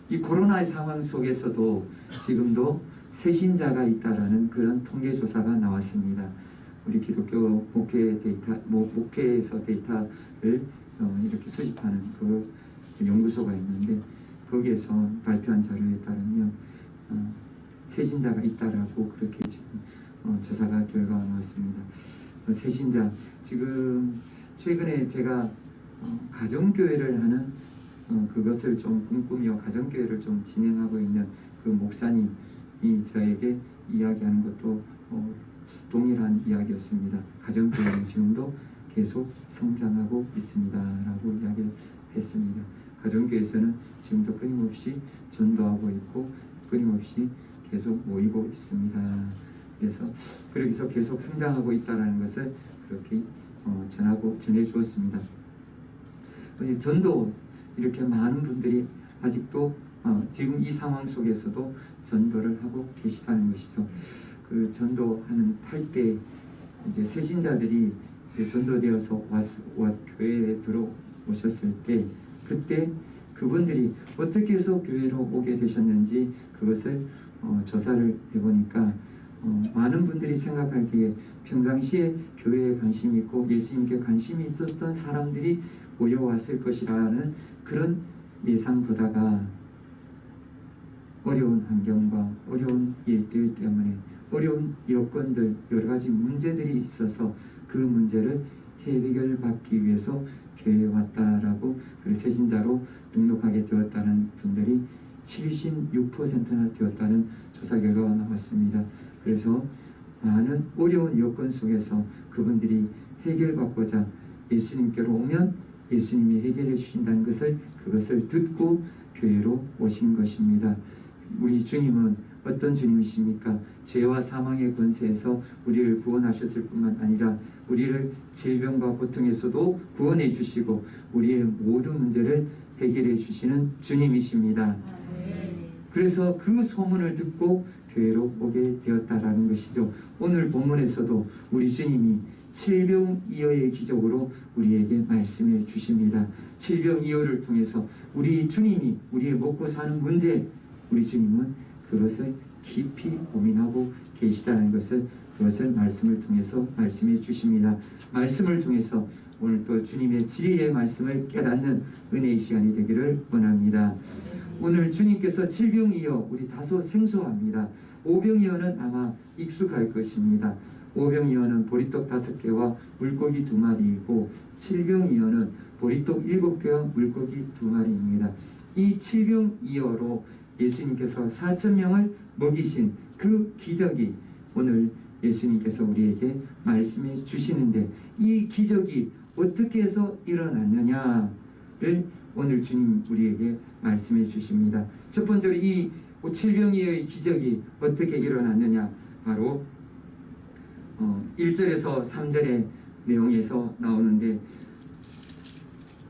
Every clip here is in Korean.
이 코로나의 상황 속에서도 지금도 세신자가 있다라는 그런 통계조사가 나왔습니다. 우리 기독교 목회에서 데이터를 이렇게 수집하는 그 연구소가 있는데 거기에서 발표한 자료에 따르면 세신자가 있다라고 그렇게 지금 조사가 결과가 나왔습니다. 세신자, 지금 최근에 제가 가정교회를 하는 그것을 좀 꿈꾸며 가정교회를 좀 진행하고 있는 그 목사님이 저에게 이야기하는 것도 동일한 이야기였습니다. 가정교회는 지금도 계속 성장하고 있습니다 라고 이야기를 했습니다. 가정교회에서는 지금도 끊임없이 전도하고 있고 끊임없이 계속 모이고 있습니다. 그래서 그러기서 계속 성장하고 있다는 것을 그렇게 전해 주었습니다. 전도, 이렇게 많은 분들이 아직도 지금 이 상황 속에서도 전도를 하고 계시다는 것이죠. 그 전도하는 할 때 이제 새신자들이 이제 전도되어서 교회에 들어오셨을 때 그때 그분들이 어떻게 해서 교회로 오게 되셨는지 그것을 조사를 해보니까 많은 분들이 생각하기에 평상시에 교회에 관심이 있고 예수님께 관심이 있었던 사람들이 모여왔을 것이라는 그런 예상보다가 어려운 환경과 어려운 일들 때문에 어려운 여건들 여러 가지 문제들이 있어서 그 문제를 해결받기 위해서 교회에 왔다라고 새신자로 등록하게 되었다는 분들이 76%나 되었다는 조사 결과가 나왔습니다. 그래서 많은 어려운 여건 속에서 그분들이 해결받고자 예수님께로 오면 예수님이 해결해 주신다는 그것을 듣고 교회로 오신 것입니다. 우리 주님은 어떤 주님이십니까? 죄와 사망의 권세에서 우리를 구원하셨을 뿐만 아니라 우리를 질병과 고통에서도 구원해 주시고 우리의 모든 문제를 해결해 주시는 주님이십니다. 그래서 그 소문을 듣고 교회로 오게 되었다라는 것이죠. 오늘 본문에서도 우리 주님이 칠병이어의 기적으로 우리에게 말씀해 주십니다. 칠병이어를 통해서 우리 주님이 우리의 먹고 사는 문제, 우리 주님은 그것을 깊이 고민하고 계시다는 그것을 말씀을 통해서 말씀해 주십니다. 말씀을 통해서 오늘 또 주님의 진리의 말씀을 깨닫는 은혜의 시간이 되기를 원합니다. 오늘 주님께서 칠병이어 우리 다소 생소합니다. 오병이어는 아마 익숙할 것입니다. 오병이어는 보리떡 5개와 물고기 2마리이고 칠병이어는 보리떡 7개와 물고기 2마리입니다. 이 칠병이어로 예수님께서 4,000명을 먹이신 그 기적이 오늘 예수님께서 우리에게 말씀해 주시는데 이 기적이 어떻게 해서 일어났느냐를 오늘 주님 우리에게 말씀해 주십니다. 첫 번째로 이 칠병이어의 기적이 어떻게 일어났느냐, 바로 1절에서 3절의 내용에서 나오는데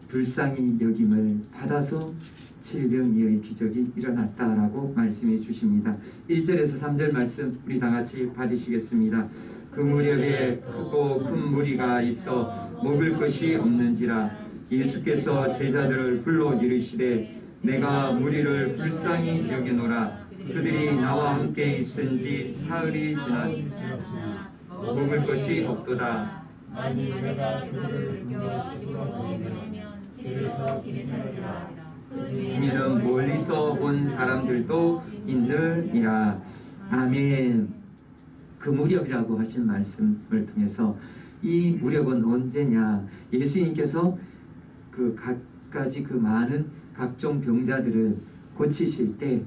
불쌍히 여김을 받아서 칠병이어의 기적이 일어났다라고 말씀해 주십니다. 1절에서 3절 말씀 우리 다 같이 받으시겠습니다. 그 무렵에 크고 큰 무리가 있어 먹을 것이 없는지라 예수께서 제자들을 불러 이르시되 내가 무리를 불쌍히 여기노라. 그들이 나와 함께 있은지 사흘이 지났으나 먹을 것이 없도다. 만일 내가 그들을 불러 스스로 보내면 길에서 기다리라. 이는 멀리서 온 사람들도 있느니라. 아멘. 그 무렵이라고 하신 말씀을 통해서 이 무렵은 언제냐, 예수님께서 그 각가지 그 많은 각종 병자들을 고치실 때,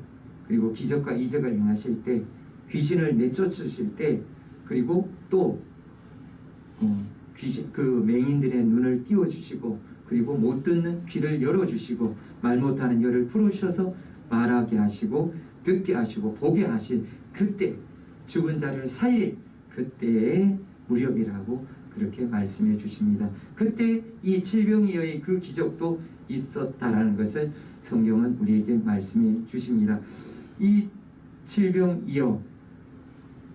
그리고 기적과 이적을 행하실 때, 귀신을 내쫓으실 때, 그리고 또 그 맹인들의 눈을 띄워주시고, 그리고 못 듣는 귀를 열어주시고, 말 못하는 혀를 풀으셔서 말하게 하시고 듣게 하시고 보게 하실 그때, 죽은 자를 살릴 그때의 무렵이라고 그렇게 말씀해 주십니다. 그때 이 칠병이어의 그 기적도 있었다라는 것을 성경은 우리에게 말씀해 주십니다. 이 칠병이어,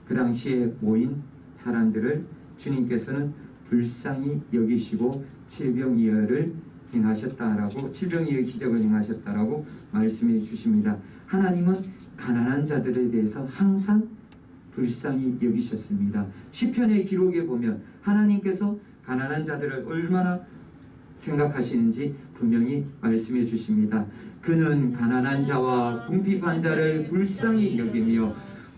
그 당시에 모인 사람들을 주님께서는 불쌍히 여기시고 칠병이어를 행하셨다라고, 질병이의 기적을 행하셨다라고 말씀해 주십니다. 하나님은 가난한 자들에 대해서 항상 불쌍히 여기셨습니다. 시편의 기록에 보면 하나님께서 가난한 자들을 얼마나 생각하시는지 분명히 말씀해 주십니다. 그는 가난한 자와 궁핍한 자를 불쌍히 여기며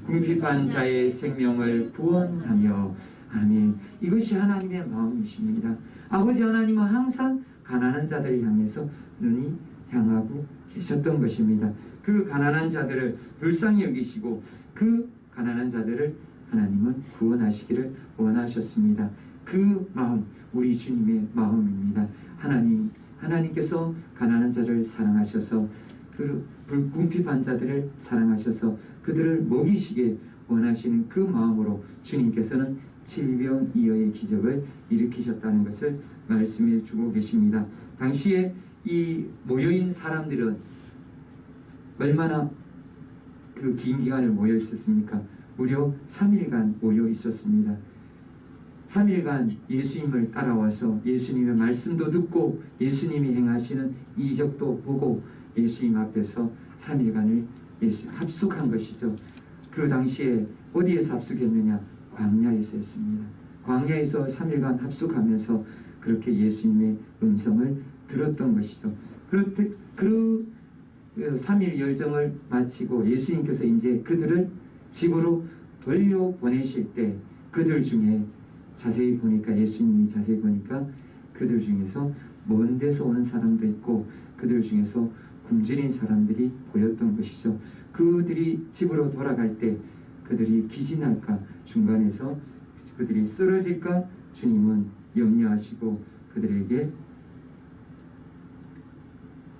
궁핍한 자의 생명을 구원하며. 아멘. 이것이 하나님의 마음이십니다. 아버지 하나님은 항상 가난한 자들을 향해서 눈이 향하고 계셨던 것입니다. 그 가난한 자들을 불쌍히 여기시고 그 가난한 자들을 하나님은 구원하시기를 원하셨습니다. 그 마음, 우리 주님의 마음입니다. 하나님께서 가난한 자를 사랑하셔서 그 궁핍한 자들을 사랑하셔서 그들을 먹이시길 원하시는 그 마음으로 주님께서는 질병이어의 기적을 일으키셨다는 것을 말씀해 주고 계십니다. 당시에 이 모여인 사람들은 얼마나 그 긴 기간을 모여 있었습니까? 무려 3일간 모여 있었습니다. 3일간 예수님을 따라와서 예수님의 말씀도 듣고 예수님이 행하시는 이적도 보고 예수님 앞에서 3일간을 합숙한 것이죠. 그 당시에 어디에서 합숙했느냐? 광야에서 했습니다. 광야에서 3일간 합숙하면서 그렇게 예수님의 음성을 들었던 것이죠. 그렇듯 그 3일 열정을 마치고 예수님께서 이제 그들을 집으로 돌려보내실 때 그들 중에 자세히 보니까, 예수님이 자세히 보니까 그들 중에서 먼 데서 오는 사람도 있고 그들 중에서 굶주린 사람들이 보였던 것이죠. 그들이 집으로 돌아갈 때 그들이 기진할까, 중간에서 그들이 쓰러질까 주님은 염려하시고 그들에게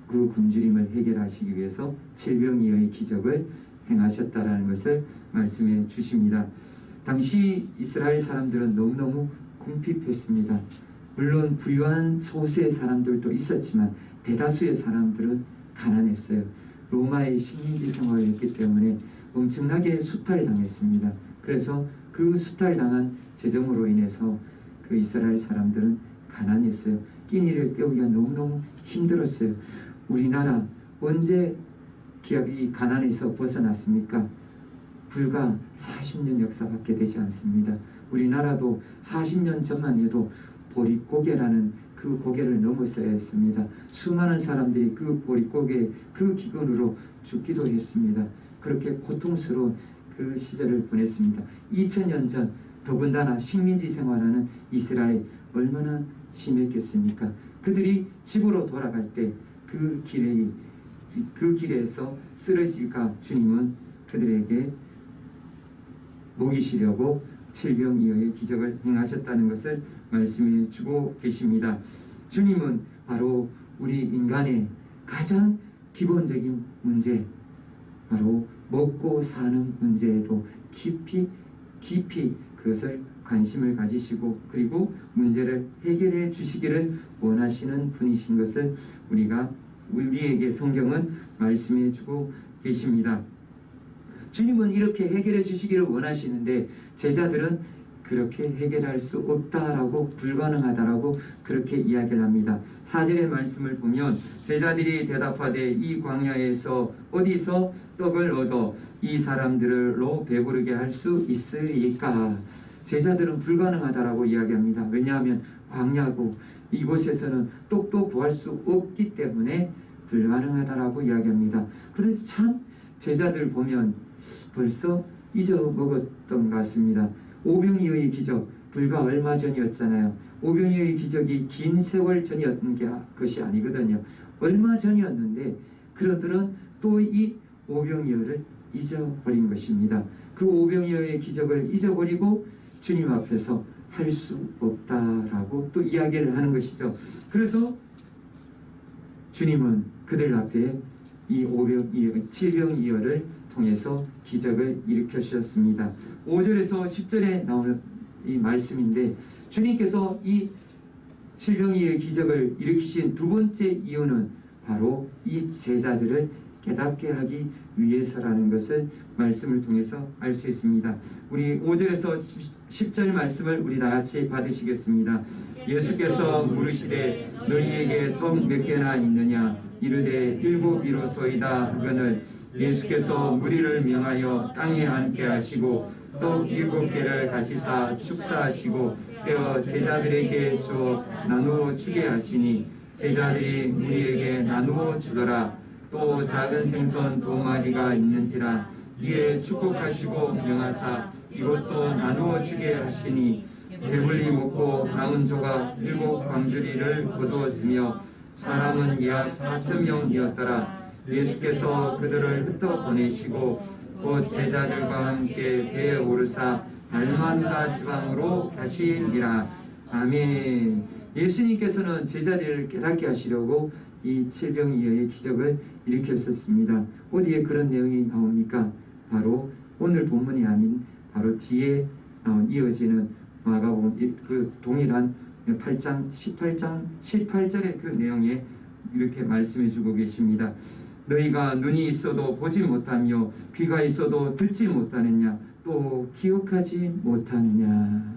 그 굶주림을 해결하시기 위해서 질병이의 기적을 행하셨다라는 것을 말씀해 주십니다. 당시 이스라엘 사람들은 너무너무 궁핍했습니다. 물론 부유한 소수의 사람들도 있었지만 대다수의 사람들은 가난했어요. 로마의 식민지 생활을 했기 때문에 엄청나게 수탈당했습니다. 그래서 그 수탈당한 재정으로 인해서 그 이스라엘 사람들은 가난했어요. 끼니를 때우기가 너무너무 힘들었어요. 우리나라 언제 기업이 가난에서 벗어났습니까? 불과 40년 역사밖에 되지 않습니다. 우리나라도 40년 전만 해도 보릿고개라는 그 고개를 넘었어야 했습니다. 수많은 사람들이 그 보릿고개 그 기근으로 죽기도 했습니다. 그렇게 고통스러운 그 시절을 보냈습니다. 2000년 전 더군다나 식민지 생활하는 이스라엘 얼마나 심했겠습니까? 그들이 집으로 돌아갈 때 그 길에서 쓰러질까 주님은 그들에게 먹이시려고 질병이어의 기적을 행하셨다는 것을 말씀해 주고 계십니다. 주님은 바로 우리 인간의 가장 기본적인 문제, 바로 먹고 사는 문제에도 깊이 그것을 관심을 가지시고 그리고 문제를 해결해 주시기를 원하시는 분이신 것을 우리에게 성경은 말씀해 주고 계십니다. 주님은 이렇게 해결해 주시기를 원하시는데 제자들은 그렇게 해결할 수 없다라고, 불가능하다라고 그렇게 이야기를 합니다. 4절의 말씀을 보면 제자들이 대답하되 이 광야에서 어디서 떡을 얻어 이 사람들로 배부르게 할 수 있으리까? 제자들은 불가능하다라고 이야기합니다. 왜냐하면 광야고 이곳에서는 떡도 구할 수 없기 때문에 불가능하다라고 이야기합니다. 그런데 참 제자들 보면 벌써 잊어먹었던 것 같습니다. 오병이어의 기적, 불과 얼마 전이었잖아요. 오병이어의 기적이 긴 세월 전이었던 것이 아니거든요. 얼마 전이었는데 그들은 또 이 오병이어를 잊어버린 것입니다. 그 오병이어의 기적을 잊어버리고 주님 앞에서 할 수 없다라고 또 이야기를 하는 것이죠. 그래서 주님은 그들 앞에 이 오병이어, 질병이어를 통해서 기적을 일으켜 주셨습니다. 5절에서 10절에 나오는 이 말씀인데 주님께서 이 질병이어의 기적을 일으키신 두 번째 이유는 바로 이 제자들을 깨닫게 하기 위해서라는 것을 말씀을 통해서 알 수 있습니다. 우리 5절에서 10절 말씀을 우리 다 같이 받으시겠습니다. 예수께서 물으시되 너희에게 떡 몇 개나 있느냐 이르되 7이로소이다 하거늘 예수께서 무리를 명하여 땅에 앉게 하시고 떡 7개를 가지사 축사하시고 떼어 제자들에게 주어 나누어 주게 하시니 제자들이 무리에게 나누어 주더라. 또 작은 생선 2마리가 있는지라 이에 축복하시고 명하사 이것도 나누어 주게 하시니 배불리 먹고 남은 조각 7 광주리를 거두었으며 사람은 약 4,000명이었더라. 예수께서 그들을 흩어 보내시고 곧 제자들과 함께 배에 오르사 달만다 지방으로 가시니라. 아멘. 예수님께서는 제자들을 깨닫게 하시려고 이 칠병이어의 기적을 일으켰었습니다. 어디에 그런 내용이 나옵니까? 바로 오늘 본문이 아닌 바로 뒤에 나온 이어지는 마가복음 그 동일한 8장 18절의 그 내용에 이렇게 말씀해 주고 계십니다. 너희가 눈이 있어도 보지 못하며 귀가 있어도 듣지 못하느냐 또 기억하지 못하느냐.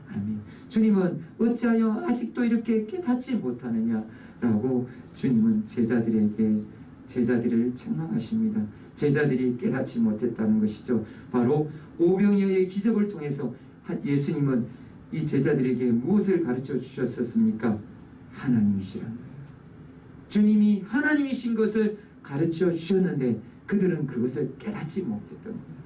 아멘. 주님은 어찌하여 아직도 이렇게 깨닫지 못하느냐라고 주님은 제자들을 책망하십니다. 제자들이 깨닫지 못했다는 것이죠. 바로 오병이어의 기적을 통해서 예수님은 이 제자들에게 무엇을 가르쳐 주셨었습니까? 하나님이시라는 거예요. 주님이 하나님이신 것을 가르쳐 주셨는데 그들은 그것을 깨닫지 못했던 거예요.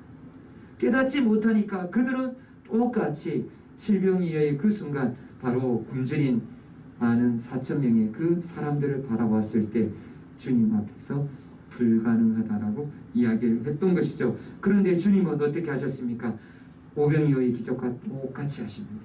깨닫지 못하니까 그들은 똑같이 칠병이어의 그 순간 바로 굶주린 많은 4,000명의 그 사람들을 바라봤을 때 주님 앞에서 불가능하다라고 이야기를 했던 것이죠. 그런데 주님은 어떻게 하셨습니까? 오병이어의 기적과 똑같이 하십니다.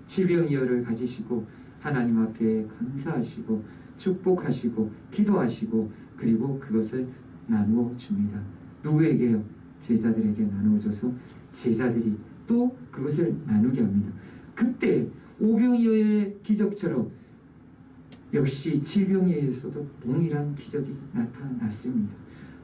칠병이어를 가지시고 하나님 앞에 감사하시고 축복하시고 기도하시고 그리고 그것을 나누어 줍니다. 누구에게요? 제자들에게 나누어 줘서 제자들이 또 그것을 나누게 합니다. 그때 오병이어의 기적처럼 역시 칠병이어에서도 동일한 기적이 나타났습니다.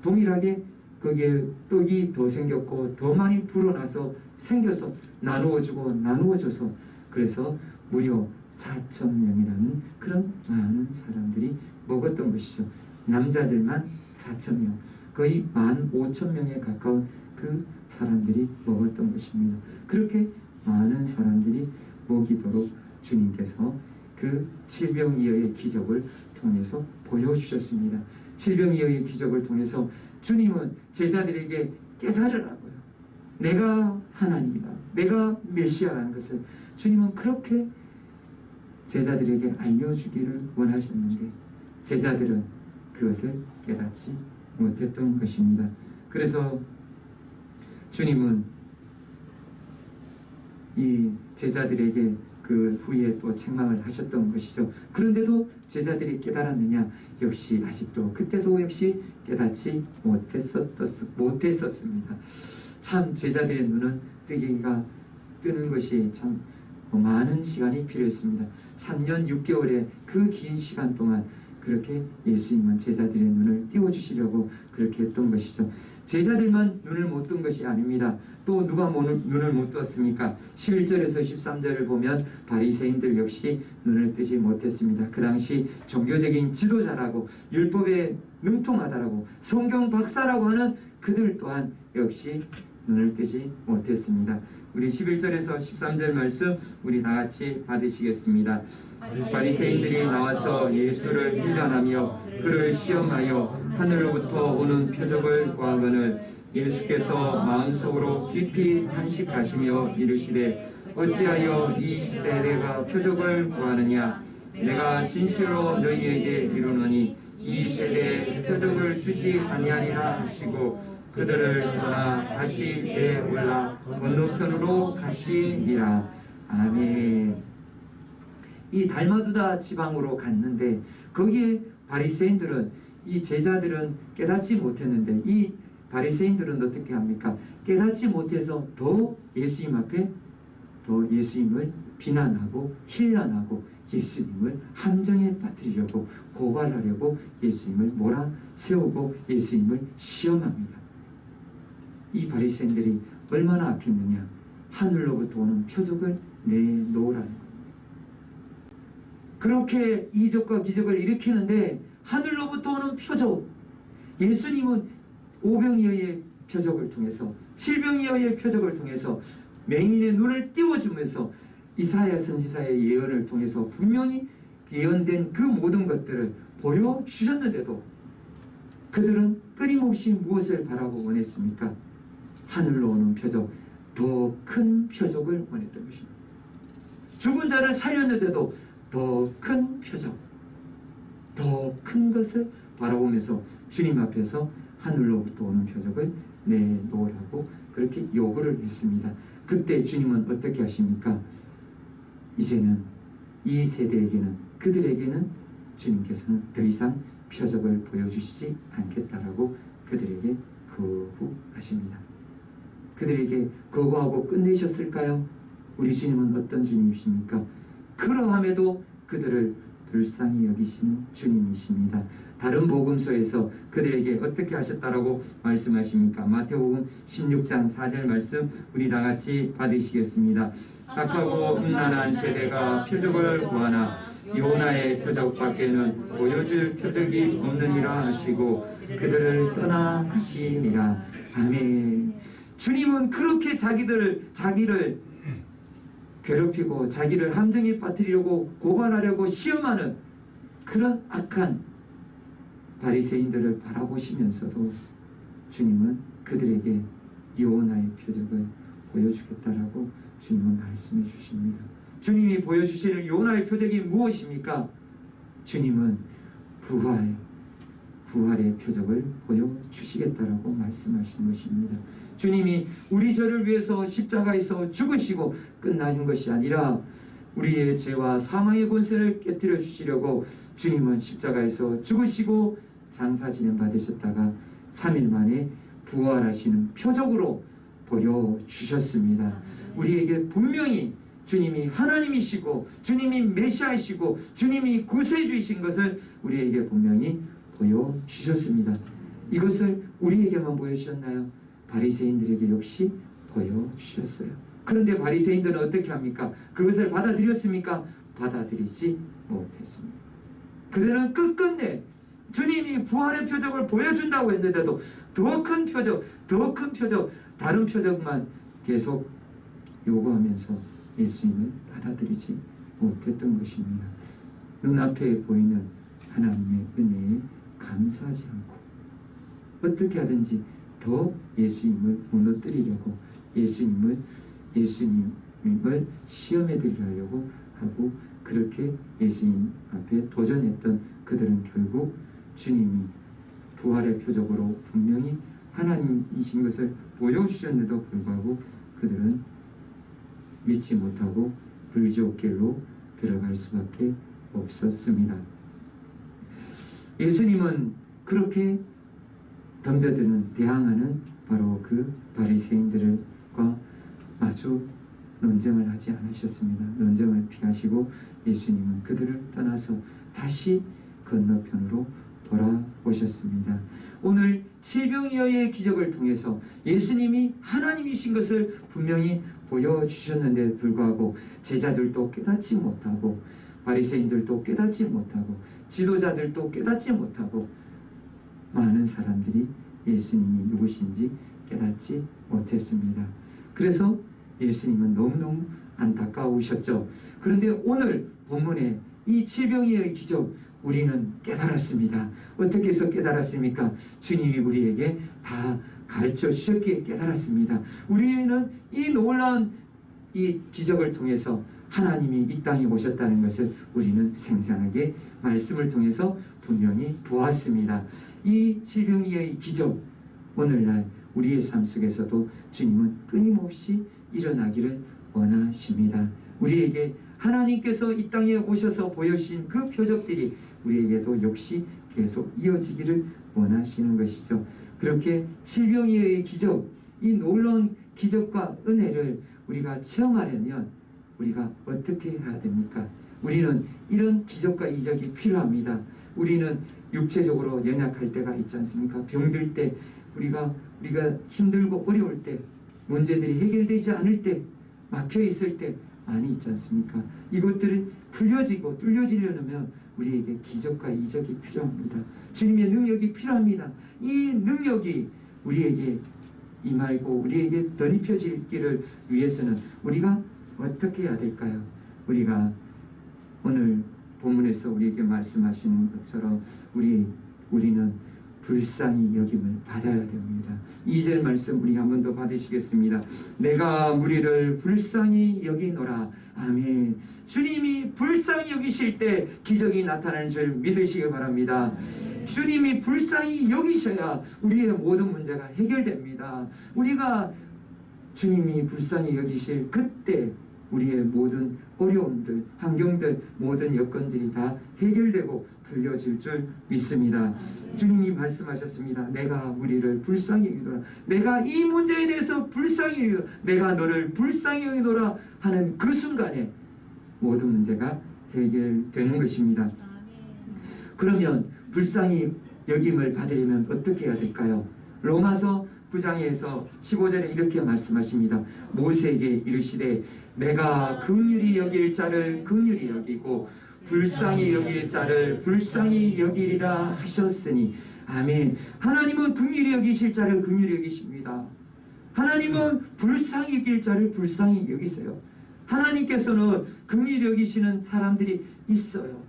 동일하게 거기에 떡이 더 생겼고 더 많이 불어나서 생겨서 나누어주고 나누어줘서 그래서 무려 4,000명이라는 그런 많은 사람들이 먹었던 것이죠. 남자들만 4,000명, 거의 15,000명에 가까운 그 사람들이 먹었던 것입니다. 그렇게 많은 사람들이 먹이도록 주님께서 그 칠병이어의 기적을 통해서 보여주셨습니다. 칠병이어의 기적을 통해서 주님은 제자들에게 깨달으라고요. 내가 하나님이다. 내가 메시아라는 것을 주님은 그렇게 제자들에게 알려주기를 원하셨는데 제자들은 그것을 깨닫지 못했던 것입니다. 그래서 주님은 이 제자들에게 그 후에 또 책망을 하셨던 것이죠. 그런데도 제자들이 깨달았느냐? 역시 아직도 그때도 역시 깨닫지 못했었습니다. 참 제자들의 눈은 뜨는 것이 참 많은 시간이 필요했습니다. 3년 6개월의 그 긴 시간 동안 그렇게 예수님은 제자들의 눈을 띄워주시려고 그렇게 했던 것이죠. 제자들만 눈을 못 뜬 것이 아닙니다. 또 누가 눈을 못 떴습니까? 11절에서 13절을 보면 바리새인들 역시 눈을 뜨지 못했습니다. 그 당시 종교적인 지도자라고 율법에 능통하다라고 성경 박사라고 하는 그들 또한 역시 눈을 뜨지 못했습니다. 우리 11절에서 13절 말씀 우리 다 같이 받으시겠습니다. 바리새인들이 나와서 예수를 일련하며 그를 시험하여 하늘로부터 오는 표적을 구하거늘 예수께서 마음속으로 깊이 탄식하시며 이르시되 어찌하여 이 세대가 표적을 구하느냐 내가 진실로 너희에게 이르노니 이 세대에 표적을 주지 아니하리라 하시고 그들을 떠나 다시 배에 올라 건너편으로 가시니라. 아멘. 이 달마두다 지방으로 갔는데 거기에 바리새인들은 이 제자들은 깨닫지 못했는데 이 바리새인들은 어떻게 합니까? 깨닫지 못해서 더 예수님 앞에 더 예수님을 비난하고 신란하고 예수님을 함정에 빠뜨리려고 고발하려고 예수님을 몰아세우고 예수님을 시험합니다. 이 바리새인들이 얼마나 악했느냐. 하늘로부터 오는 표적을 내놓으라는 겁니다. 그렇게 이적과 기적을 일으키는데 하늘로부터 오는 표적, 예수님은 오병이어의 표적을 통해서, 칠병이어의 표적을 통해서 맹인의 눈을 띄워주면서 이사야 선지자의 예언을 통해서 분명히 예언된 그 모든 것들을 보여주셨는데도 그들은 끊임없이 무엇을 바라고 원했습니까? 하늘로 오는 표적, 더 큰 표적을 원했던 것입니다. 죽은 자를 살렸는데도 더 큰 표적, 더 큰 것을 바라보면서 주님 앞에서 하늘로부터 오는 표적을 내놓으라고 그렇게 요구를 했습니다. 그때 주님은 어떻게 하십니까? 이제는 이 세대에게는, 그들에게는 주님께서는 더 이상 표적을 보여주시지 않겠다라고 그들에게 거부하십니다. 그들에게 거부하고 끝내셨을까요? 우리 주님은 어떤 주님이십니까? 그러함에도 그들을 불쌍히 여기시는 주님이십니다. 다른 복음서에서 그들에게 어떻게 하셨다라고 말씀하십니까? 마태복음 16장 4절 말씀 우리 다 같이 받으시겠습니다. 악하고 음란한 세대가 표적을 구하나 요나의 표적밖에는 보여줄 표적이 없느니라 하시고 그들을 떠나 하시니라. 아멘. 주님은 그렇게 자기를 괴롭히고 자기를 함정에 빠뜨리려고 고발하려고 시험하는 그런 악한 바리새인들을 바라보시면서도 주님은 그들에게 요나의 표적을 보여주겠다라고 주님은 말씀해 주십니다. 주님이 보여주시는 요나의 표적이 무엇입니까? 주님은 부활의 표적을 보여주시겠다라고 말씀하신 것입니다. 주님이 우리 죄를 위해서 십자가에서 죽으시고 끝나신 것이 아니라 우리의 죄와 사망의 권세를 깨뜨려 주시려고 주님은 십자가에서 죽으시고 장사 지냄 받으셨다가 3일 만에 부활하시는 표적으로 보여주셨습니다. 우리에게 분명히 주님이 하나님이시고 주님이 메시아이시고 주님이 구세주이신 것을 우리에게 분명히 보여주셨습니다. 이것을 우리에게만 보여주셨나요? 바리새인들에게 역시 보여주셨어요. 그런데 바리새인들은 어떻게 합니까? 그것을 받아들였습니까? 받아들이지 못했습니다. 그들은 끝끝내 주님이 부활의 표적을 보여준다고 했는데도 더 큰 표적, 다른 표적만 계속 요구하면서 예수님을 받아들이지 못했던 것입니다. 눈앞에 보이는 하나님의 은혜에 감사하지 않고 어떻게 하든지 더 예수님을 무너뜨리려고 예수님을 시험에 들게 하려고 하고 그렇게 예수님 앞에 도전했던 그들은 결국 주님이 부활의 표적으로 분명히 하나님이신 것을 보여주셨는데도 불구하고 그들은 믿지 못하고 불지옥길로 들어갈 수밖에 없었습니다. 예수님은 그렇게 덤벼드는 대항하는 바로 그 바리새인들과 마주 논쟁을 하지 않으셨습니다. 논쟁을 피하시고 예수님은 그들을 떠나서 다시 건너편으로 돌아오셨습니다. 오늘 칠병이어의 기적을 통해서 예수님이 하나님이신 것을 분명히 보여주셨는데 불구하고 제자들도 깨닫지 못하고 바리새인들도 깨닫지 못하고 지도자들도 깨닫지 못하고 많은 사람들이 예수님이 누구신지 깨닫지 못했습니다. 그래서 예수님은 너무너무 안타까우셨죠. 그런데 오늘 본문에 이 칠병이어의 기적 우리는 깨달았습니다. 어떻게 해서 깨달았습니까? 주님이 우리에게 다 가르쳐 주셨기에 깨달았습니다. 우리는 이 놀라운 이 기적을 통해서 하나님이 이 땅에 오셨다는 것을 우리는 생생하게 말씀을 통해서 분명히 보았습니다. 이 칠병이어의 기적 오늘날 우리의 삶 속에서도 주님은 끊임없이 일어나기를 원하십니다. 우리에게 하나님께서 이 땅에 오셔서 보여주신 그 표적들이 우리에게도 역시 계속 이어지기를 원하시는 것이죠. 그렇게 칠병이어의 기적, 이 놀라운 기적과 은혜를 우리가 체험하려면 우리가 어떻게 해야 됩니까? 우리는 이런 기적과 이적이 필요합니다. 우리는 육체적으로 연약할 때가 있지 않습니까? 병들 때, 우리가 힘들고 어려울 때, 문제들이 해결되지 않을 때, 막혀 있을 때 많이 있지 않습니까? 이것들이 풀려지고 뚫려지려면 우리에게 기적과 이적이 필요합니다. 주님의 능력이 필요합니다. 이 능력이 우리에게 임하고 우리에게 덧입혀지기를 위해서는 우리가 어떻게 해야 될까요? 우리가 오늘 본문에서 우리에게 말씀하시는 것처럼 우리는 불쌍히 여김을 받아야 됩니다. 2절 말씀 우리 한 번 더 받으시겠습니다. 내가 무리를 불쌍히 여기노라. 아멘. 주님이 불쌍히 여기실 때 기적이 나타나는 줄 믿으시기 바랍니다. 주님이 불쌍히 여기셔야 우리의 모든 문제가 해결됩니다. 우리가 주님이 불쌍히 여기실 그때 우리의 모든 어려움들, 환경들, 모든 여건들이 다 해결되고 풀려질 줄 믿습니다. 주님이 말씀하셨습니다. 내가 우리를 불쌍히 여기노라. 내가 이 문제에 대해서 불쌍히 여기노라. 내가 너를 불쌍히 여기노라 하는 그 순간에 모든 문제가 해결되는 것입니다. 그러면 불쌍히 여김을 받으려면 어떻게 해야 될까요? 로마서 9장에서 15절에 이렇게 말씀하십니다. 모세에게 이르시되 내가 긍휼히 여길 자를 긍휼히 여기고 불쌍히 여길 자를 불쌍히 여기리라 하셨으니 아멘. 하나님은 긍휼히 여기실 자를 긍휼히 여기십니다. 하나님은 불쌍히 여길 자를 불쌍히 여기세요. 하나님께서는 긍휼히 여기시는 사람들이 있어요.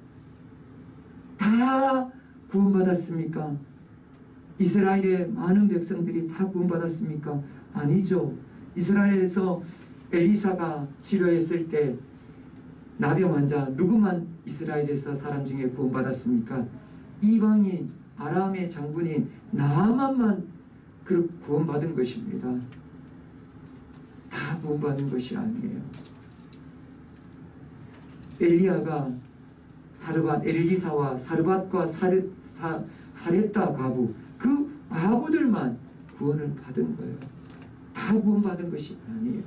다 구원받았습니까? 이스라엘의 많은 백성들이 다 구원받았습니까? 아니죠. 이스라엘에서 엘리사가 치료했을 때 나병 환자 누구만 이스라엘에서 사람 중에 구원받았습니까? 이방인 아람의 장군인 나아만만 구원받은 것입니다. 다 구원받은 것이 아니에요. 엘리사와 사르밧과 사렙다 과부 그 과부들만 구원을 받은 거예요. 다 구원받은 것이 아니에요.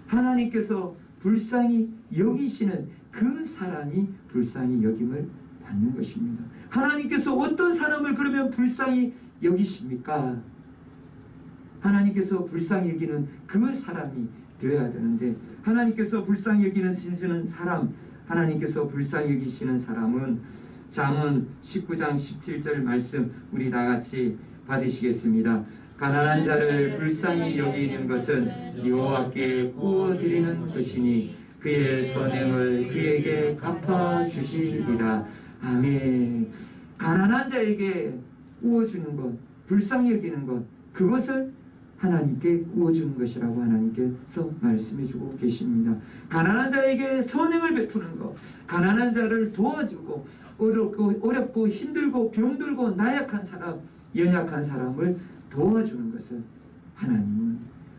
하나님께서 불쌍히 여기시는 그 사람이 불쌍히 여김을 받는 것입니다. 하나님께서 어떤 사람을 그러면 불쌍히 여기십니까? 하나님께서 불쌍히 여기는 그 사람이 되어야 되는데 하나님께서 불쌍히 여기시는 사람, 하나님께서 불쌍히 여기시는 사람은 잠언 19장 17절 말씀 우리 다 같이 받으시겠습니다. 가난한 자를 불쌍히 여기는 것은 여호와께 구워드리는 것이니 그의 선행을 그에게 갚아주시리라. 아멘. 가난한 자에게 구워주는 것, 불쌍히 여기는 것, 그것을 하나님께 구워주는 것이라고 하나님께서 말씀해주고 계십니다. 가난한 자에게 선행을 베푸는 것, 가난한 자를 도와주고 어렵고 힘들고 병들고 나약한 사람, 연약한 사람을 도와주는 것을 하나님은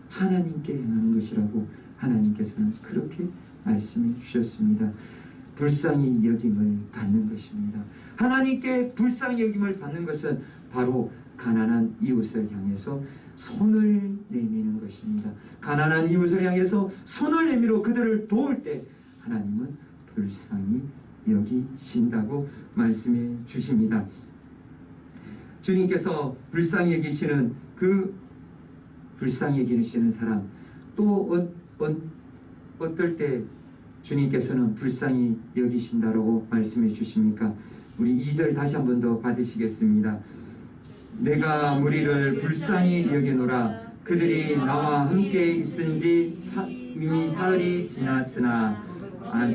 하나님께 행하는 것이라고 하나님께서는 그렇게 말씀해 주셨습니다. 불쌍히 여김을 받는 것입니다. 하나님께 불쌍히 여김을 받는 것은 바로 가난한 이웃을 향해서 손을 내미는 것입니다. 가난한 이웃을 향해서 손을 내밀어 그들을 도울 때 하나님은 불쌍히 여기신다고 말씀해 주십니다. 주님께서 불쌍히 여기시는 그 불쌍히 여기시는 사람, 또 어떨 때 주님께서는 불쌍히 여기신다라고 말씀해 주십니까? 우리 2절 다시 한 번 더 받으시겠습니다. 내가 무리를 불쌍히 여기노라. 그들이 나와 함께 있은지 이미 사흘이 지났으나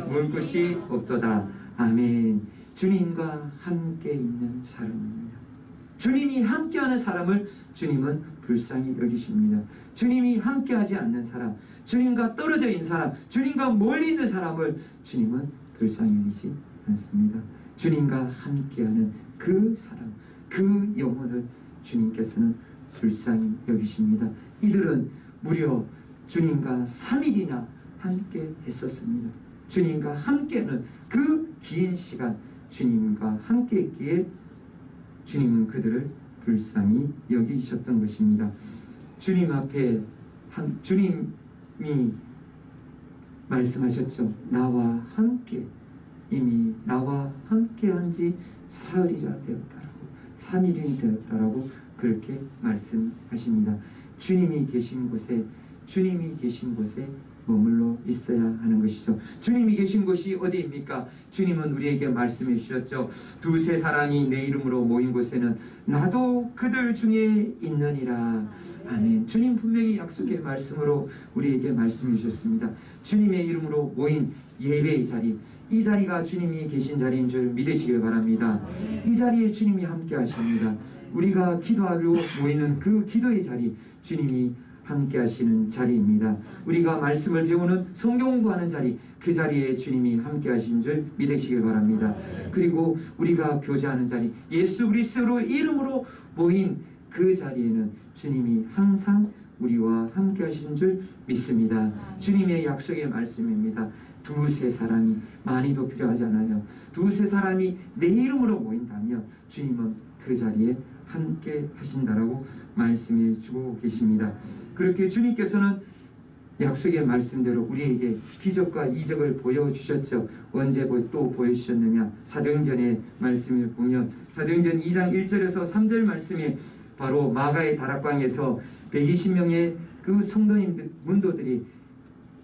볼 것이 없도다. 아멘. 주님과 함께 있는 사람입니다. 주님이 함께하는 사람을 주님은 불쌍히 여기십니다. 주님이 함께하지 않는 사람, 주님과 떨어져 있는 사람, 주님과 멀리 있는 사람을 주님은 불쌍히 여기지 않습니다. 주님과 함께하는 그 사람, 그 영혼을 주님께서는 불쌍히 여기십니다. 이들은 무려 주님과 3일이나 함께 했었습니다. 주님과 함께는 그 긴 시간 주님과 함께 했기에 주님은 그들을 불쌍히 여기셨던 것입니다. 주님 앞에 주님이 말씀하셨죠. 나와 함께, 이미 나와 함께 한지 사흘이라 되었다라고, 3일이 되었다라고 그렇게 말씀하십니다. 주님이 계신 곳에 머물러 있어야 하는 것이죠. 주님이 계신 곳이 어디입니까? 주님은 우리에게 말씀해 주셨죠. 두세 사람이 내 이름으로 모인 곳에는 나도 그들 중에 있느니라. 아멘. 주님 분명히 약속의 말씀으로 우리에게 말씀해 주셨습니다. 주님의 이름으로 모인 예배의 자리, 이 자리가 주님이 계신 자리인 줄 믿으시길 바랍니다. 이 자리에 주님이 함께 하십니다. 우리가 기도하러 모이는 그 기도의 자리, 주님이 함께 하시는 자리입니다. 우리가 말씀을 배우는 성경 공부하는 자리, 그 자리에 주님이 함께 하신 줄 믿으시길 바랍니다. 그리고 우리가 교제하는 자리, 예수 그리스도 이름으로 모인 그 자리에는 주님이 항상 우리와 함께 하시는 줄 믿습니다. 주님의 약속의 말씀입니다. 두세 사람이, 많이도 필요하지 않아요. 두세 사람이 내 이름으로 모인다면 주님은 그 자리에 함께 하신다라고 말씀해 주고 계십니다. 그렇게 주님께서는 약속의 말씀대로 우리에게 기적과 이적을 보여주셨죠. 언제 또 보여주셨느냐? 사도행전의 말씀을 보면 사도행전 2장 1절에서 3절 말씀에 바로 마가의 다락방에서 120명의 그 성도님들, 문도들이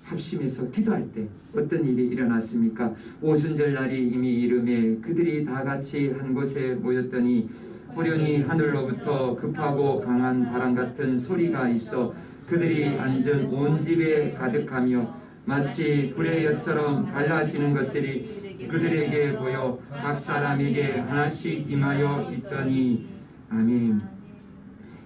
합심해서 기도할 때 어떤 일이 일어났습니까? 오순절 날이 이미 이름에 그들이 다 같이 한 곳에 모였더니 호련히 하늘로부터 급하고 강한 바람 같은 소리가 있어 그들이 앉은 온 집에 가득하며 마치 불의 엿처럼 갈라지는 것들이 그들에게 보여 각 사람에게 하나씩 임하여 있더니. 아멘.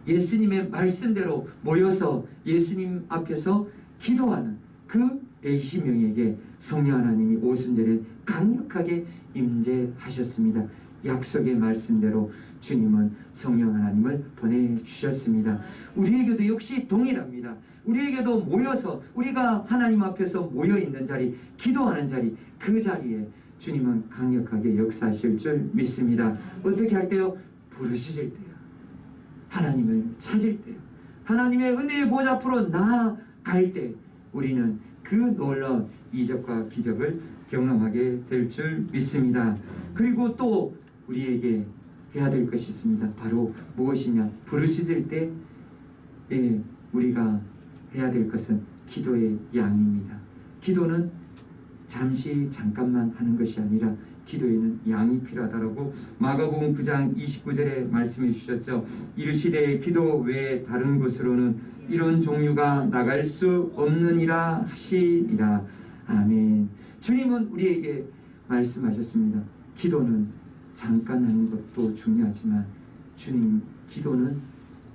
예수님의 말씀대로 모여서 예수님 앞에서 기도하는 그 120명에게 성령 하나님이 오순절에 강력하게 임재하셨습니다. 약속의 말씀대로 주님은 성령 하나님을 보내주셨습니다. 우리에게도 역시 동일합니다. 우리에게도 모여서 우리가 하나님 앞에서 모여있는 자리, 기도하는 자리, 그 자리에 주님은 강력하게 역사하실 줄 믿습니다. 어떻게 할 때요? 부르시실 때요. 하나님을 찾을 때요. 하나님의 은혜의 보좌 앞으로 나아갈 때 우리는 그 놀라운 이적과 기적을 경험하게 될 줄 믿습니다. 그리고 또 우리에게 해야 될 것이 있습니다. 바로 무엇이냐? 부르짖을 때 우리가 해야 될 것은 기도의 양입니다. 기도는 잠깐만 하는 것이 아니라 기도에는 양이 필요하다라고 마가복음 9장 29절에 말씀해 주셨죠. 이르시되 기도 외에 다른 곳으로는 이런 종류가 나갈 수 없느니라 하시니라. 아멘. 주님은 우리에게 말씀하셨습니다. 기도는 잠깐 하는 것도 중요하지만 주님, 기도는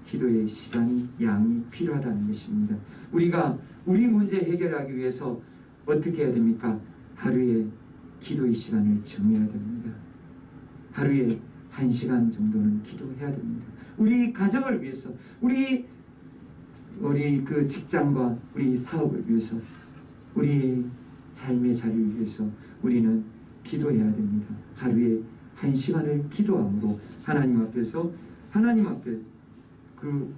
기도의 시간이 양이 필요하다는 것입니다. 우리가 우리 문제 해결하기 위해서 어떻게 해야 됩니까? 하루에 기도의 시간을 정해야 됩니다. 하루에 1시간 정도는 기도해야 됩니다. 우리 가정을 위해서, 우리 그 직장과 우리 사업을 위해서, 우리 삶의 자리를 위해서 우리는 기도해야 됩니다. 하루에 1시간을 기도함으로 하나님 앞에 그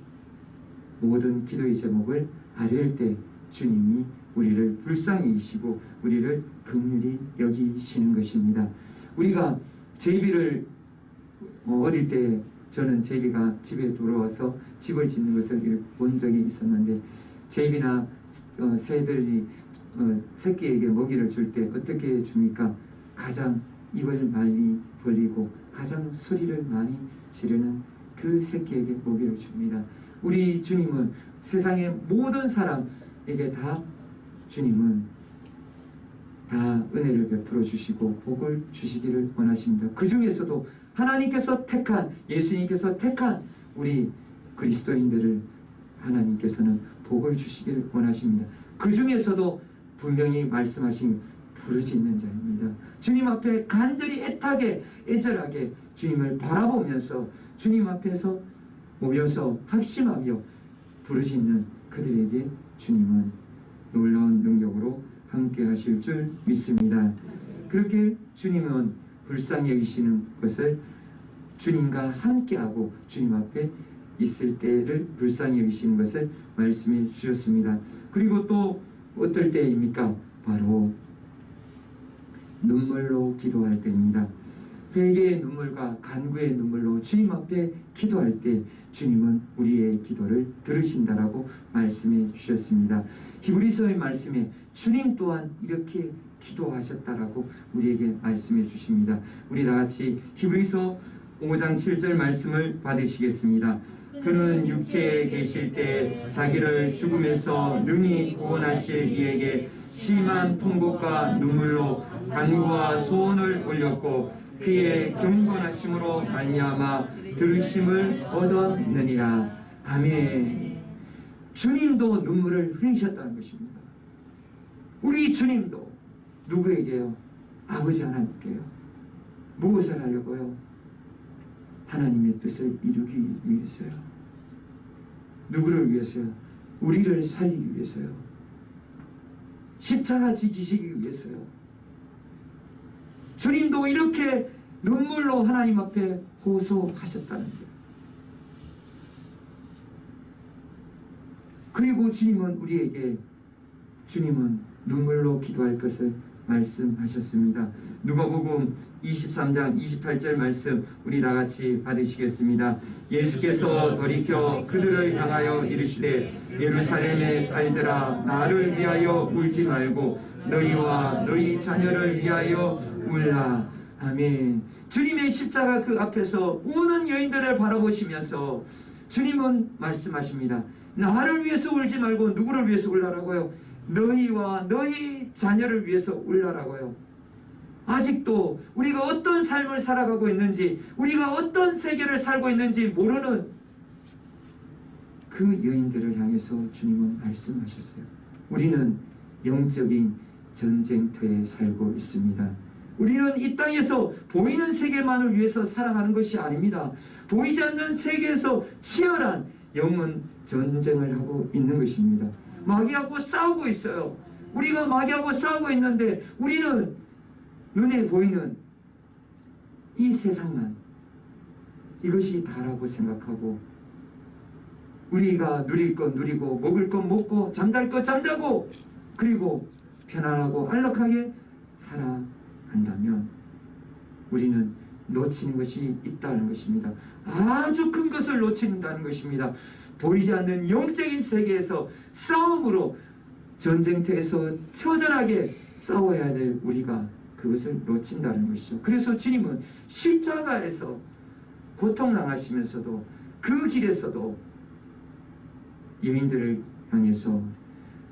모든 기도의 제목을 아뢰을 때 주님이 우리를 불쌍히 여기시고 우리를 긍휼히 여기시는 것입니다. 우리가 제비를 어릴 때 저는 제비가 집에 돌아와서 집을 짓는 것을 본 적이 있었는데, 제비나 새들이 새끼에게 먹이를 줄 때 어떻게 줍니까? 가장 입을 많이 벌리고 가장 소리를 많이 지르는 그 새끼에게 먹이를 줍니다. 우리 주님은 세상의 모든 사람에게 다 주님은 다 은혜를 베풀어 주시고 복을 주시기를 원하십니다. 그 중에서도 하나님께서 택한, 예수님께서 택한 우리 그리스도인들을 하나님께서는 복을 주시기를 원하십니다. 그 중에서도 분명히 말씀하신 부르짖는 자입니다. 주님 앞에 간절히 애타게 애절하게 주님을 바라보면서 주님 앞에서 모여서 합심하며 부르짖는 그들에게 주님은 놀라운 능력으로 함께 하실 줄 믿습니다. 그렇게 주님은 불쌍히 여기시는 것을 주님과 함께하고 주님 앞에 있을 때를 불쌍히 여기시는 것을 말씀해 주셨습니다. 그리고 또 어떨 때입니까? 바로 눈물로 기도할 때입니다. 회개의 눈물과 간구의 눈물로 주님 앞에 기도할 때 주님은 우리의 기도를 들으신다라고 말씀해 주셨습니다. 히브리서의 말씀에 주님 또한 이렇게 기도하셨다라고 우리에게 말씀해 주십니다. 우리 다 같이 히브리서 5장 7절 말씀을 받으시겠습니다. 그는 육체에 계실 때 자기를 죽음에서 능히 구원하실 이에게 심한 통곡과 눈물로 간구와 소원을 올렸고 그의 경건하심으로 말미암아 들으심을 얻었느니라. 아멘. 주님도 눈물을 흘리셨다는 것입니다. 우리 주님도 누구에게요? 아버지 하나님께요. 무엇을 하려고요? 하나님의 뜻을 이루기 위해서요. 누구를 위해서요? 우리를 살리기 위해서요. 십자가 지키시기 위해서요. 주님도 이렇게 눈물로 하나님 앞에 호소하셨다는 거예요. 그리고 주님은 눈물로 기도할 것을 말씀하셨습니다. 누가복음 23장 28절 말씀 우리 다 같이 받으시겠습니다. 예수께서 돌이켜 그들을 향하여 이르시되 예루살렘의 딸들아 나를 위하여 울지 말고 너희와 너희 자녀를 위하여 울라. 아멘. 주님의 십자가 그 앞에서 우는 여인들을 바라보시면서 주님은 말씀하십니다. 나를 위해서 울지 말고 누구를 위해서 울라라고요? 너희와 너희 자녀를 위해서 울라라고요. 아직도 우리가 어떤 삶을 살아가고 있는지, 우리가 어떤 세계를 살고 있는지 모르는 그 여인들을 향해서 주님은 말씀하셨어요. 우리는 영적인 전쟁터에 살고 있습니다. 우리는 이 땅에서 보이는 세계만을 위해서 살아가는 것이 아닙니다. 보이지 않는 세계에서 치열한 영혼 전쟁을 하고 있는 것입니다. 마귀하고 싸우고 있어요. 우리가 마귀하고 싸우고 있는데 우리는 눈에 보이는 이 세상만 이것이 다라고 생각하고 우리가 누릴 것 누리고 먹을 것 먹고 잠잘 것 잠자고 그리고 편안하고 안락하게 살아간다면 우리는 놓치는 것이 있다는 것입니다. 아주 큰 것을 놓친다는 것입니다. 보이지 않는 영적인 세계에서 싸움으로 전쟁터에서 처절하게 싸워야 될 우리가 그것을 놓친다는 것이죠. 그래서 주님은 십자가에서 고통당하시면서도 그 길에서도 여인들을 향해서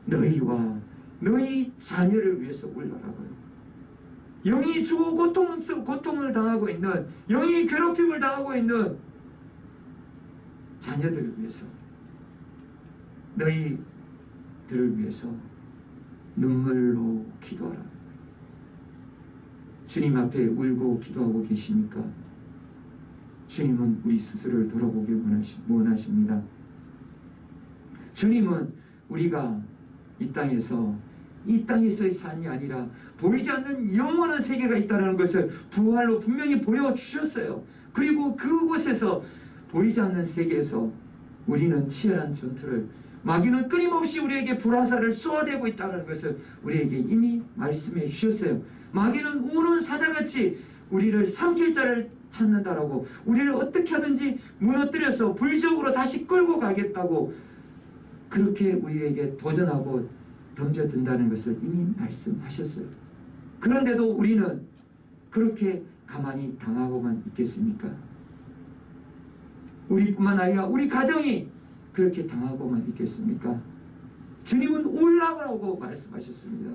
너희와 너희 자녀를 위해서 울라라고요. 영이 죽어 고통을 당하고 있는, 영이 괴롭힘을 당하고 있는 자녀들을 위해서, 너희들을 위해서 눈물로 기도하라. 주님 앞에 울고 기도하고 계십니까? 주님은 우리 스스로를 돌아보길 원하십니다. 주님은 우리가 이 땅에서의 삶이 아니라 보이지 않는 영원한 세계가 있다는 것을 부활로 분명히 보여주셨어요. 그리고 그곳에서 보이지 않는 세계에서 우리는 치열한 전투를, 마귀는 끊임없이 우리에게 불화살을 쏘아대고 있다는 것을 우리에게 이미 말씀해 주셨어요. 마귀는 우는 사자같이 우리를 삼킬 자를 찾는다라고, 우리를 어떻게 하든지 무너뜨려서 불지옥으로 다시 끌고 가겠다고 그렇게 우리에게 도전하고 덤벼든다는 것을 이미 말씀하셨어요. 그런데도 우리는 그렇게 가만히 당하고만 있겠습니까? 우리뿐만 아니라 우리 가정이 그렇게 당하고만 있겠습니까? 주님은 울라고 말씀하셨습니다.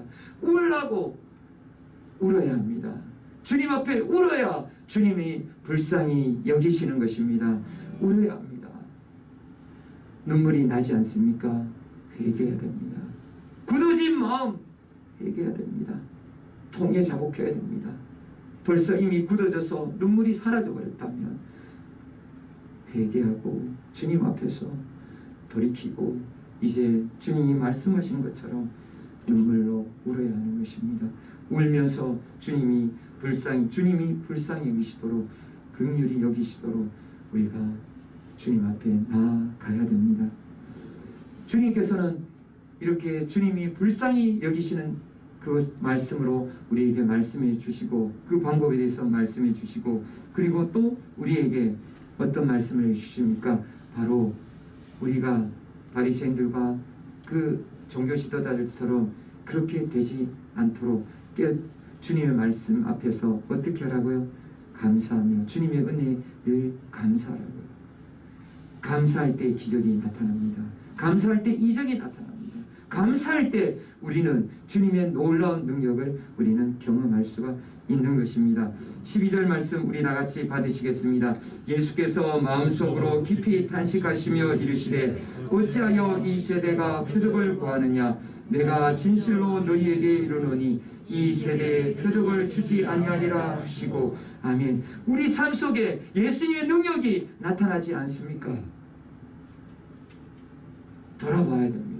울어야 합니다. 주님 앞에 울어야 주님이 불쌍히 여기시는 것입니다. 울어야 합니다. 눈물이 나지 않습니까? 회개해야 됩니다. 굳어진 마음 회개해야 됩니다. 통에 자복해야 됩니다. 벌써 이미 굳어져서 눈물이 사라져 버렸다면 회개하고 주님 앞에서 돌이키고 이제 주님이 말씀하신 것처럼 눈물로 울어야 하는 것입니다. 울면서 주님이 불쌍히 여기시도록, 긍휼히 여기시도록 우리가 주님 앞에 나아가야 됩니다. 주님께서는 이렇게 주님이 불쌍히 여기시는 그 말씀으로 우리에게 말씀해 주시고 그 방법에 대해서 말씀해 주시고 그리고 또 우리에게 어떤 말씀을 해 주십니까? 바로 우리가 바리새인들과 그 종교 지도자들처럼 그렇게 되지 않도록 주님의 말씀 앞에서 어떻게 하라고요? 감사하며 주님의 은혜에 늘 감사하라고요. 감사할 때 기적이 나타납니다. 감사할 때 이적이 나타납니다. 감사할 때 우리는 주님의 놀라운 능력을 우리는 경험할 수가 있는 것입니다. 12절 말씀 우리 다 같이 받으시겠습니다. 예수께서 마음속으로 깊이 탄식하시며 이르시되 어찌하여 이 세대가 표적을 구하느냐 내가 진실로 너희에게 이르노니 이 세대에 표적을 주지 아니하리라 하시고 아멘. 우리 삶 속에 예수님의 능력이 나타나지 않습니까? 돌아봐야 됩니다.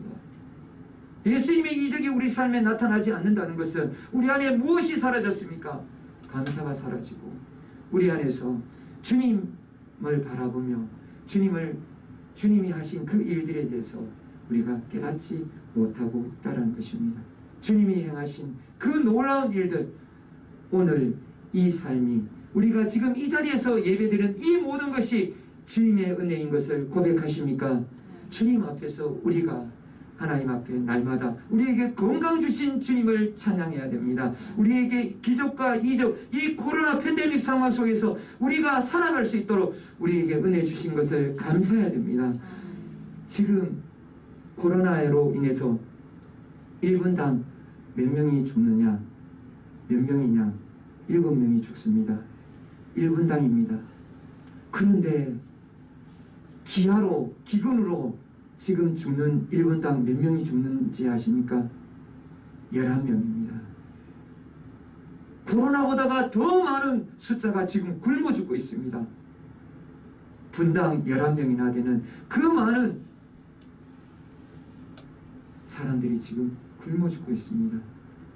예수님의 이적이 우리 삶에 나타나지 않는다는 것은 우리 안에 무엇이 사라졌습니까? 감사가 사라지고 우리 안에서 주님을 바라보며 주님이 하신 그 일들에 대해서 우리가 깨닫지 못하고 있다는 것입니다. 주님이 행하신 그 놀라운 일들, 오늘 이 삶이 우리가 지금 이 자리에서 예배드리는 이 모든 것이 주님의 은혜인 것을 고백하십니까? 주님 앞에서 우리가 하나님 앞에 날마다 우리에게 건강 주신 주님을 찬양해야 됩니다. 우리에게 기적과 이적, 이 코로나 팬데믹 상황 속에서 우리가 살아갈 수 있도록 우리에게 은혜 주신 것을 감사해야 됩니다. 지금 코로나로 인해서 1분당 몇 명이 죽느냐? 몇 명이냐? 7명이 죽습니다. 1분당입니다. 그런데 기근으로 지금 죽는 1분당 몇 명이 죽는지 아십니까? 11명입니다. 코로나보다가 더 많은 숫자가 지금 굶어 죽고 있습니다. 분당 11명이나 되는 그 많은 사람들이 지금 굶어 죽고 있습니다.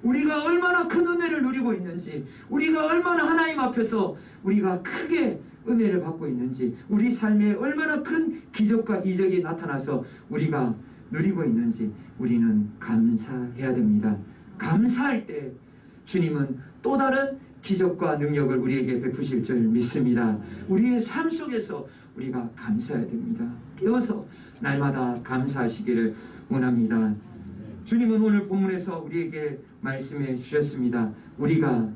우리가 얼마나 큰 은혜를 누리고 있는지, 우리가 얼마나 하나님 앞에서 우리가 크게 은혜를 받고 있는지, 우리 삶에 얼마나 큰 기적과 이적이 나타나서 우리가 누리고 있는지 우리는 감사해야 됩니다. 감사할 때 주님은 또 다른 기적과 능력을 우리에게 베푸실 줄 믿습니다. 우리의 삶 속에서 우리가 감사해야 됩니다. 깨어서 날마다 감사하시기를 원합니다. 주님은 오늘 본문에서 우리에게 말씀해 주셨습니다. 우리가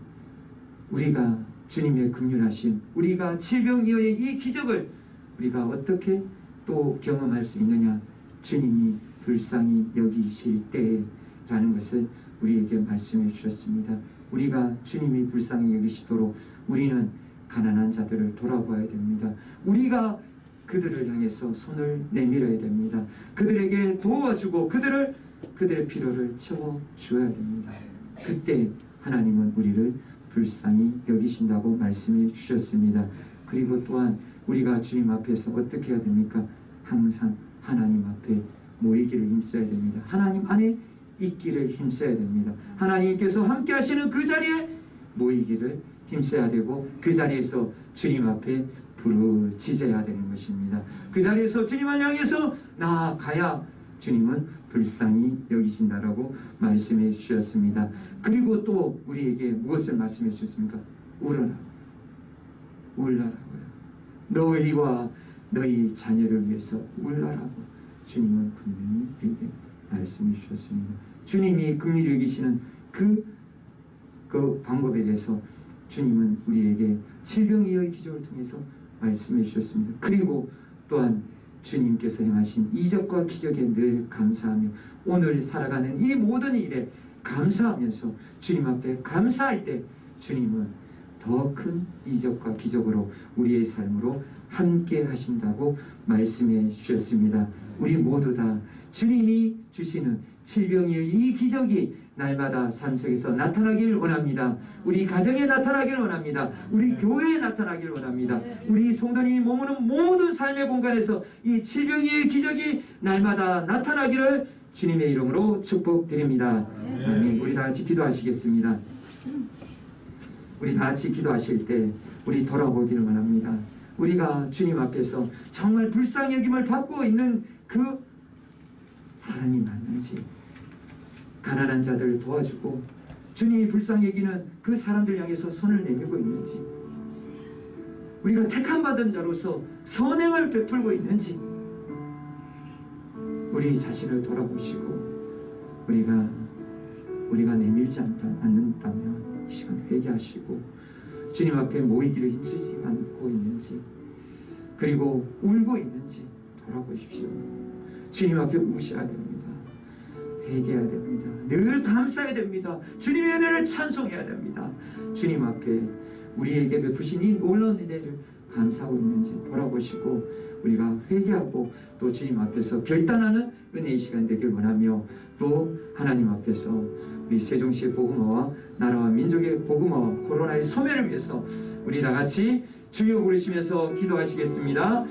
주님의 긍휼하심, 우리가 질병이어의 이 기적을 우리가 어떻게 또 경험할 수 있느냐? 주님이 불쌍히 여기실 때라는 것을 우리에게 말씀해 주셨습니다. 우리가 주님이 불쌍히 여기시도록 우리는 가난한 자들을 돌아봐야 됩니다. 우리가 그들을 향해서 손을 내밀어야 됩니다. 그들에게 도와주고 그들의 필요를 채워주어야 됩니다. 그때 하나님은 우리를 불쌍히 여기신다고 말씀해 주셨습니다. 그리고 또한 우리가 주님 앞에서 어떻게 해야 됩니까? 항상 하나님 앞에 모이기를 힘써야 됩니다. 하나님 안에 있기를 힘써야 됩니다. 하나님께서 함께 하시는 그 자리에 모이기를 힘써야 되고 그 자리에서 주님 앞에 부르짖어야 되는 것입니다. 그 자리에서 주님을 향해서 나아가야 주님은 불쌍히 여기신다라고 말씀해 주셨습니다. 그리고 또 우리에게 무엇을 말씀해 주셨습니까? 울어라. 울라라고요. 너희와 너희 자녀를 위해서 울라라고 주님은 분명히 우리에게 말씀해 주셨습니다. 주님이 긍휼히 여기시는 그 방법에 대해서 주님은 우리에게 질병이의 기적을 통해서 말씀해 주셨습니다. 그리고 또한 주님께서 행하신 이적과 기적에 늘 감사하며 오늘 살아가는 이 모든 일에 감사하면서 주님 앞에 감사할 때 주님은 더 큰 이적과 기적으로 우리의 삶으로 함께 하신다고 말씀해 주셨습니다. 우리 모두 다 주님이 주시는 질병의 이 기적이 날마다 삶 속에서 나타나길 원합니다. 우리 가정에 나타나길 원합니다. 우리 교회에 나타나길 원합니다. 우리 성도님이 머무는 모든 삶의 공간에서 이 질병의 기적이 날마다 나타나기를 주님의 이름으로 축복드립니다. 아멘. 우리 다 같이 기도하시겠습니다. 우리 다 같이 기도하실 때 우리 돌아보기를 원합니다. 우리가 주님 앞에서 정말 불쌍히 여김을 받고 있는 그 사람이 맞는지, 가난한 자들을 도와주고 주님이 불쌍히 여기는 그 사람들 향해서 손을 내밀고 있는지, 우리가 택함받은 자로서 선행을 베풀고 있는지, 우리 자신을 돌아보시고 우리가 내밀지 않는다면 이 시간 회개하시고 주님 앞에 모이기를 힘쓰지 않고 있는지, 그리고 울고 있는지 돌아보십시오. 주님 앞에 우셔야 됩니다. 회개해야 됩니다. 늘 감사해야 됩니다. 주님의 은혜를 찬송해야 됩니다. 주님 앞에 우리에게 베푸신 이 놀라운 은혜를 감사하고 있는지 돌아보시고 우리가 회개하고 또 주님 앞에서 결단하는 은혜의 시간 되길 원하며, 또 하나님 앞에서 우리 세종시의 복음화와 나라와 민족의 복음화와 코로나의 소멸을 위해서 우리 다같이 주여 부르시면서 기도하시겠습니다.